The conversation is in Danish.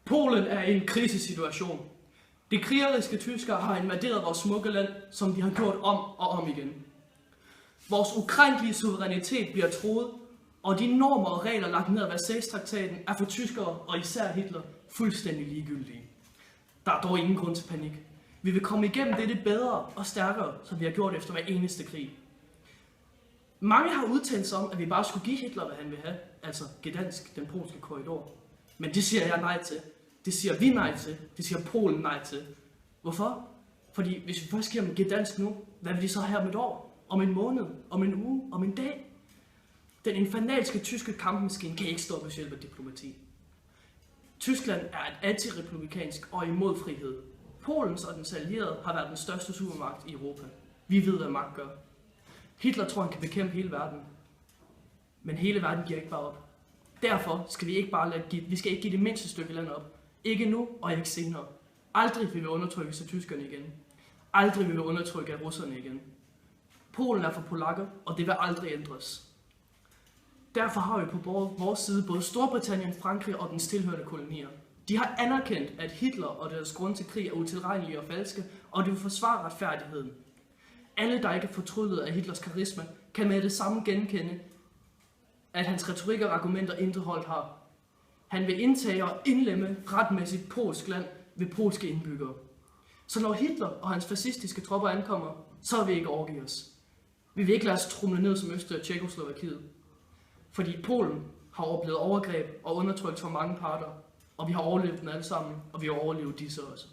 Polen er i en krisesituation. De krigeriske tyskere har invaderet vores smukke land, som de har gjort om og om igen. Vores ukrænkelige suverænitet bliver truet, og de normer og regler lagt ned af Versailles-traktaten er for tyskere og især Hitler fuldstændig ligegyldige. Der er dog ingen grund til panik. Vi vil komme igennem dette bedre og stærkere, som vi har gjort efter hver eneste krig. Mange har udtalt sig om, at vi bare skulle give Hitler, hvad han vil have, altså Gdansk, den polske korridor. Men det siger jeg nej til. Det siger vi nej til. Det siger Polen nej til. Hvorfor? Fordi hvis vi først giver dem Gdansk nu, hvad vil de så have om et år? Om en måned? Om en uge? Om en dag? Den infernalske tyske kampmaskine kan ikke stå med hjælp af diplomati. Tyskland er et antirepublikansk og imod frihed. Polens og dens allierede har været den største supermagt i Europa. Vi ved, hvad magt gør. Hitler tror, han kan bekæmpe hele verden. Men hele verden giver ikke bare op. Derfor skal vi ikke give det mindste stykke land op. Ikke nu og ikke senere. Aldrig vil vi undertrykkes af tyskerne igen. Aldrig vil vi undertrykke af russerne igen. Polen er for polakker, og det vil aldrig ændres. Derfor har vi på vores side både Storbritannien, Frankrig og dens tilhørende kolonier. De har anerkendt, at Hitler og deres grund til krig er utilregnelige og falske, og de vil forsvare retfærdigheden. Alle, der ikke er fortrydet af Hitlers karisma, kan med det samme genkende, at hans retorik og argumenter intet holdt har. Han vil indtage og indlemme retmæssigt polsk land ved polske indbyggere. Så når Hitler og hans fascistiske tropper ankommer, så vil vi ikke overgive os. Vi vil ikke lade os trumle ned som Østrig og Tjekkoslovakiet. Fordi Polen har oplevet overgreb og undertrykt for mange parter, og vi har overlevet dem alle sammen, og vi har overlevet disse også.